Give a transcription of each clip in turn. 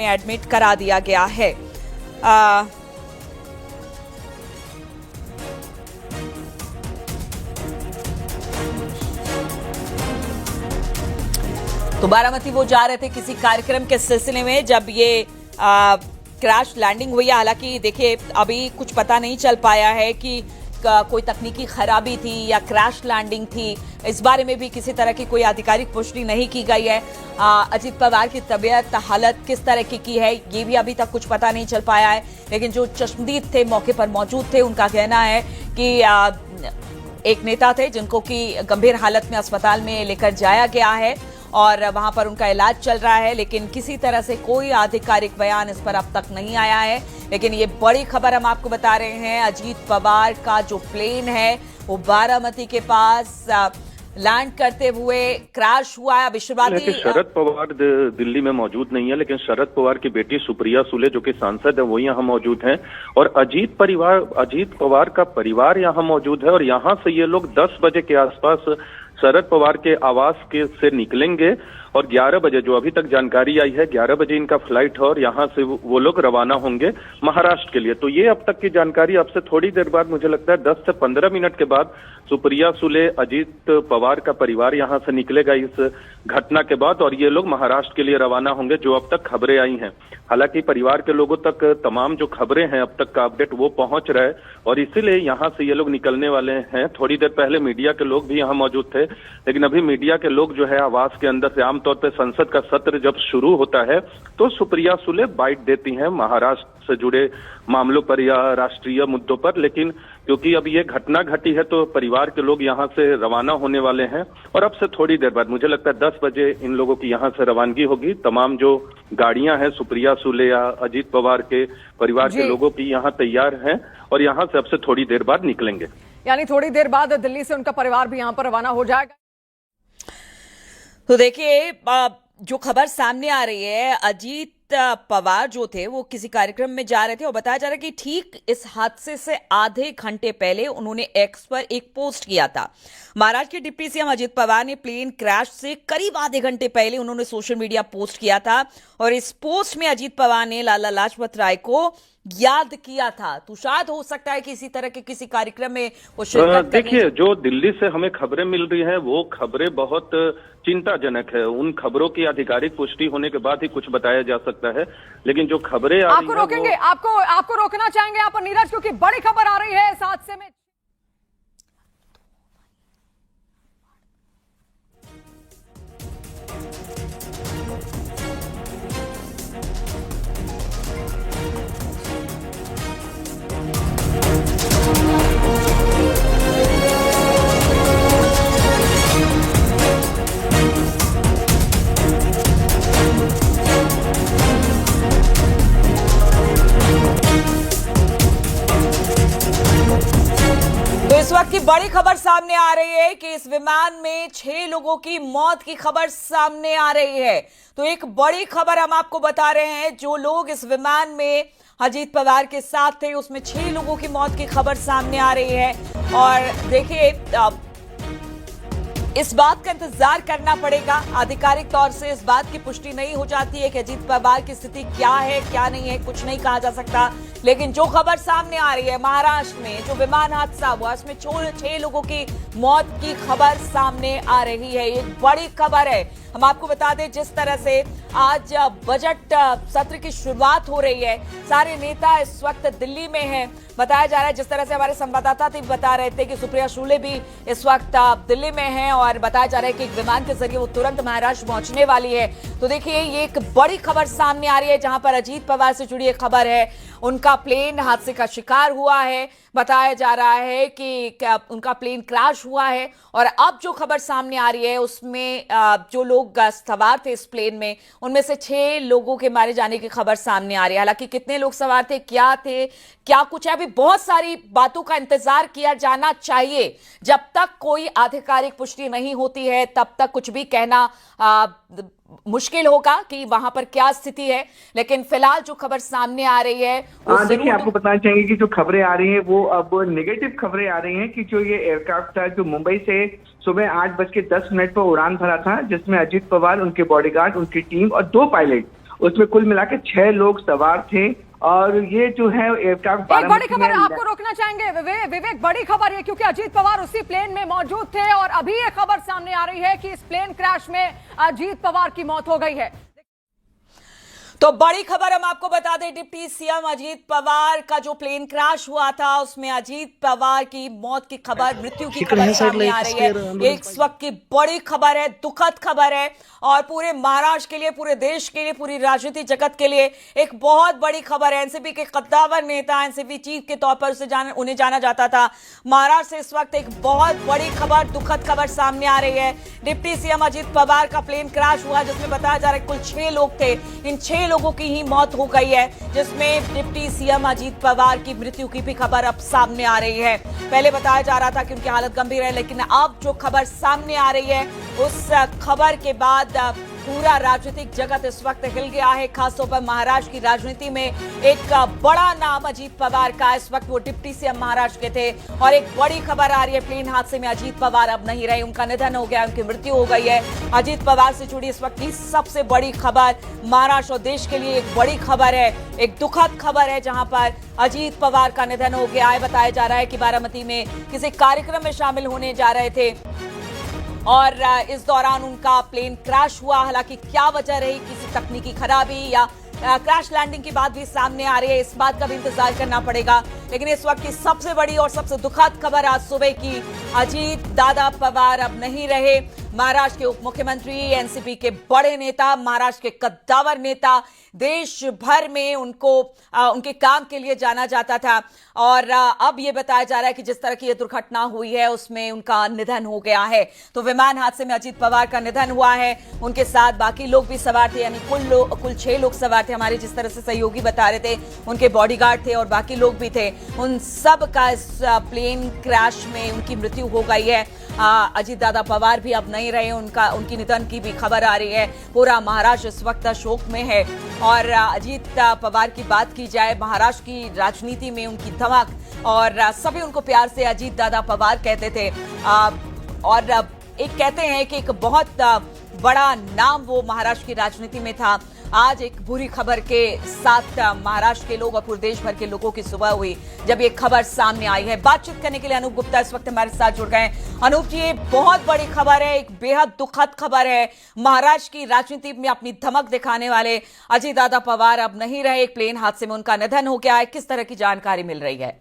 में एडमिट करा दिया गया है। तो बारामती वो जा रहे थे किसी कार्यक्रम के सिलसिले में जब ये क्रैश लैंडिंग हुई है। हालांकि देखिए अभी कुछ पता नहीं चल पाया है कि कोई तकनीकी खराबी थी या क्रैश लैंडिंग थी। इस बारे में भी किसी तरह की कोई आधिकारिक पुष्टि नहीं की गई है। अजीत पवार की तबीयत हालत किस तरह की है ये भी अभी तक कुछ पता नहीं चल पाया है। लेकिन जो चश्मदीद थे, मौके पर मौजूद थे, उनका कहना है कि एक नेता थे जिनको कि गंभीर हालत में अस्पताल में लेकर जाया गया है और वहां पर उनका इलाज चल रहा है। लेकिन किसी तरह से कोई आधिकारिक बयान इस पर अब तक नहीं आया है। लेकिन ये बड़ी खबर हम आपको बता रहे हैं, अजीत पवार का जो प्लेन है वो बारामती के पास लैंड करते हुए क्रैश हुआ है। लेकिन शरद पवार दिल्ली में मौजूद नहीं है, लेकिन शरद पवार की बेटी सुप्रिया सुले जो कि सांसद है वो यहाँ मौजूद हैं और अजीत पवार का परिवार यहाँ मौजूद है। और यहाँ से ये लोग 10 बजे के आसपास शरद पवार के आवास से निकलेंगे और 11 बजे, जो अभी तक जानकारी आई है, 11 बजे इनका फ्लाइट है और यहाँ से वो लोग रवाना होंगे महाराष्ट्र के लिए। तो ये अब तक की जानकारी। अब से थोड़ी देर बाद, मुझे लगता है 10 से 15 मिनट के बाद, सुप्रिया सुले, अजीत पवार का परिवार यहाँ से निकलेगा इस घटना के बाद और ये लोग महाराष्ट्र के लिए रवाना होंगे, जो अब तक खबरें आई हैं। हालांकि परिवार के लोगों तक तमाम जो खबरें हैं अब तक का अपडेट वो पहुंच रहा है और इसीलिए यहाँ से ये लोग निकलने वाले हैं। थोड़ी देर पहले मीडिया के लोग भी यहाँ मौजूद थे, लेकिन अभी मीडिया के लोग जो है आवास के अंदर से, आमतौर पर संसद का सत्र जब शुरू होता है तो सुप्रिया सुले बाइट देती हैं महाराष्ट्र से जुड़े मामलों पर या राष्ट्रीय मुद्दों पर। लेकिन क्योंकि अब ये घटना घटी है तो परिवार के लोग यहाँ से रवाना होने वाले हैं और अब से थोड़ी देर बाद, मुझे लगता है 10 बजे इन लोगों की यहाँ से रवानगी होगी। तमाम जो गाड़ियां हैं सुप्रिया सुले या अजीत पवार के परिवार के लोगों की यहाँ तैयार हैं और यहाँ से अब से थोड़ी देर बाद निकलेंगे। यानी थोड़ी देर बाद दिल्ली से उनका परिवार भी यहाँ पर रवाना हो जाएगा। तो देखिए जो खबर सामने आ रही है, अजीत पवार जो थे वो किसी कार्यक्रम में जा रहे थे और बताया जा रहा है कि ठीक इस हादसे से आधे घंटे पहले उन्होंने एक्स पर एक पोस्ट किया था। महाराष्ट्र के डिप्टी सीएम अजीत पवार ने प्लेन क्रैश से करीब आधे घंटे पहले उन्होंने सोशल मीडिया पोस्ट किया था और इस पोस्ट में अजीत पवार ने लाला लाजपत राय को याद किया था। तो शायद हो सकता है कि इसी तरह के किसी कार्यक्रम में वो शिरकत देखिए, जो दिल्ली से हमें खबरें मिल रही हैं वो खबरें बहुत चिंताजनक है। उन खबरों की आधिकारिक पुष्टि होने के बाद ही कुछ बताया जा सकता है। लेकिन जो खबरें आपको रोकेंगे, आपको रोकना चाहेंगे यहाँ पर नीरज, क्योंकि बड़ी खबर आ रही है इस हादसे में। इस वक्त की बड़ी खबर सामने आ रही है कि इस विमान में 6 लोगों की मौत की खबर सामने आ रही है। तो एक बड़ी खबर हम आपको बता रहे हैं, जो लोग इस विमान में अजीत पवार के साथ थे उसमें 6 लोगों की मौत की खबर सामने आ रही है। और देखिए इस बात का इंतजार करना पड़ेगा। आधिकारिक तौर से इस बात की पुष्टि नहीं हो जाती है कि अजीत पवार की स्थिति क्या है क्या नहीं है, कुछ नहीं कहा जा सकता। लेकिन जो खबर सामने आ रही है, महाराष्ट्र में जो विमान हादसा हुआ उसमें 6 लोगों की मौत की खबर सामने आ रही है। ये बड़ी खबर है। हम आपको बता दें, जिस तरह से आज बजट सत्र की शुरुआत हो रही है, सारे नेता इस वक्त दिल्ली में हैं। बताया जा रहा है, जिस तरह से हमारे संवाददाता भी बता रहे थे कि सुप्रिया सुले भी इस वक्त दिल्ली में हैं और बताया जा रहा है कि एक विमान के जरिए वो तुरंत महाराष्ट्र पहुंचने वाली है। तो देखिए ये एक बड़ी खबर सामने आ रही है, जहां पर अजीत पवार से जुड़ी एक खबर है। उनका प्लेन हादसे का शिकार हुआ है। बताया जा रहा है कि उनका प्लेन क्रैश हुआ है और अब जो खबर सामने आ रही है उसमें जो लोग सवार थे इस प्लेन में, उनमें से 6 लोगों के मारे जाने की खबर सामने आ रही है। हालांकि कितने लोग सवार थे, क्या कुछ है, अभी बहुत सारी बातों का इंतजार किया जाना चाहिए। जब तक कोई आधिकारिक पुष्टि नहीं होती है तब तक कुछ भी कहना मुश्किल होगा कि वहां पर क्या स्थिति है। लेकिन फिलहाल जो खबर सामने आ रही है, देखिए आपको बताना चाहेंगे कि जो खबरें आ रही हैं वो अब नेगेटिव खबरें आ रही हैं कि जो ये एयरक्राफ्ट था जो मुंबई से सुबह 8:10 पर उड़ान भरा था, जिसमें अजीत पवार, उनके बॉडीगार्ड, उनकी टीम और 2 पायलट उसमें कुल मिला के 6 लोग सवार थे। और ये जो है एयरक्राफ्ट एक बड़ी खबर आपको रोकना चाहेंगे विवेक, बड़ी खबर है क्योंकि अजीत पवार उसी प्लेन में मौजूद थे और अभी ये खबर सामने आ रही है कि इस प्लेन क्रैश में अजीत पवार की मौत हो गई है। तो बड़ी खबर हम आपको बता दें, डिप्टी सीएम अजीत पवार का जो प्लेन क्रैश हुआ था उसमें अजीत पवार की मौत की खबर, मृत्यु की खबर सामने आ रही है। एक वक्त की बड़ी खबर है, दुखद खबर है और पूरे महाराष्ट्र के लिए, पूरे देश के लिए, पूरी राजनीतिक जगत के लिए एक बहुत बड़ी खबर है। एनसीपी के कद्दावर नेता, एनसीपी चीफ के तौर पर उन्हें जाना जाता था। महाराष्ट्र से इस वक्त एक बहुत बड़ी खबर, दुखद खबर सामने आ रही है। डिप्टी सीएम अजीत पवार का प्लेन क्रैश हुआ जिसमें बताया जा रहा है कुल 6 लोग थे। इन 6 लोगों की ही मौत हो गई है, जिसमें डिप्टी सीएम अजीत पवार की मृत्यु की भी खबर अब सामने आ रही है। पहले बताया जा रहा था कि उनकी हालत गंभीर है, लेकिन अब जो खबर सामने आ रही है उस खबर के बाद पूरा राजनीतिक जगत इस वक्त हिल गया है। खासतौर पर महाराष्ट्र की राजनीति में एक बड़ा नाम अजीत पवार का, इस वक्त वो डिप्टी सीएम महाराष्ट्र के थे और एक बड़ी खबर आ रही है, प्लेन हादसे में अजीत पवार अब नहीं रहे, उनका निधन हो गया, उनकी मृत्यु हो गई है। अजीत पवार से जुड़ी इस वक्त की सबसे बड़ी खबर, महाराष्ट्र और देश के लिए एक बड़ी खबर है, एक दुखद खबर है जहां पर अजीत पवार का निधन हो गया है। बताया जा रहा है कि बारामती में किसी कार्यक्रम में शामिल होने जा रहे थे और इस दौरान उनका प्लेन क्रैश हुआ। हालांकि क्या वजह रही, किसी तकनीकी खराबी या क्रैश लैंडिंग की बात भी सामने आ रही है, इस बात का भी इंतजार करना पड़ेगा। लेकिन इस वक्त की सबसे बड़ी और सबसे दुखद खबर आज सुबह की, अजीत दादा पवार अब नहीं रहे। महाराष्ट्र के उप मुख्यमंत्री, एनसीपी के बड़े नेता, महाराष्ट्र के कद्दावर नेता, देश भर में उनको उनके काम के लिए जाना जाता था और अब ये बताया जा रहा है कि जिस तरह की ये दुर्घटना हुई है उसमें उनका निधन हो गया है। तो विमान हादसे में अजीत पवार का निधन हुआ है, उनके साथ बाकी लोग भी सवार थे, यानी कुल 6 लोग सवार थे। हमारे जिस तरह से सहयोगी बता रहे थे, उनके बॉडीगार्ड थे और बाकी लोग भी थे, उन सब का इस प्लेन क्रैश में उनकी मृत्यु हो गई है। अजीत दादा पवार भी अब नहीं रहे, उनकी निधन की भी खबर आ रही है। पूरा महाराष्ट्र इस वक्त शोक में है और अजीत पवार की बात की जाए, महाराष्ट्र की राजनीति में उनकी धमक और सभी उनको प्यार से अजीत दादा पवार कहते थे और एक कहते हैं कि एक बहुत बड़ा नाम वो महाराष्ट्र की राजनीति में था। आज एक बुरी खबर के साथ महाराष्ट्र के लोग और पूरे देश भर के लोगों की सुबह हुई जब ये खबर सामने आई है। बातचीत करने के लिए अनूप गुप्ता इस वक्त हमारे साथ जुड़ गए। अनूप जी, ये बहुत बड़ी खबर है, एक बेहद दुखद खबर है। महाराष्ट्र की राजनीति में अपनी धमक दिखाने वाले अजीत दादा पवार अब नहीं रहे, एक प्लेन हादसे में उनका निधन हो गया है। किस तरह की जानकारी मिल रही है?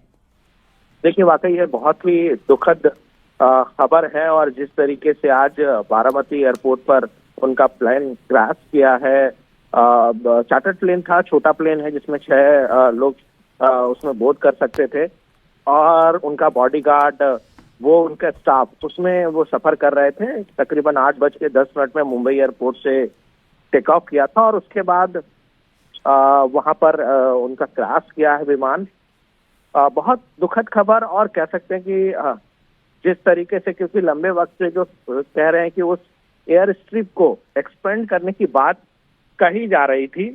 देखिए, वाकई ये बहुत ही दुखद खबर है और जिस तरीके से आज बारामती एयरपोर्ट पर उनका प्लेन क्रैश किया है, चार्टर्ड प्लेन था, छोटा प्लेन है जिसमें 6 लोग उसमें बोर्ड कर सकते थे और उनका बॉडीगार्ड, वो उनका स्टाफ उसमें वो सफर कर रहे थे। तकरीबन 8:10 में मुंबई एयरपोर्ट से टेक ऑफ किया था और उसके बाद वहां पर उनका क्रैश किया है विमान। बहुत दुखद खबर और कह सकते हैं कि जिस तरीके से, क्योंकि लंबे वक्त से जो कह रहे हैं कि उस एयर स्ट्रिप को एक्सपेंड करने की बात कही जा रही थी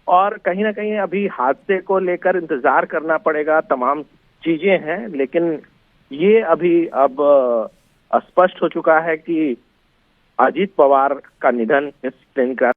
और कहीं ना कहीं अभी हादसे को लेकर इंतजार करना पड़ेगा, तमाम चीजें हैं, लेकिन ये अभी अब स्पष्ट हो चुका है कि अजीत पवार का निधन इस प्लेन क्रैश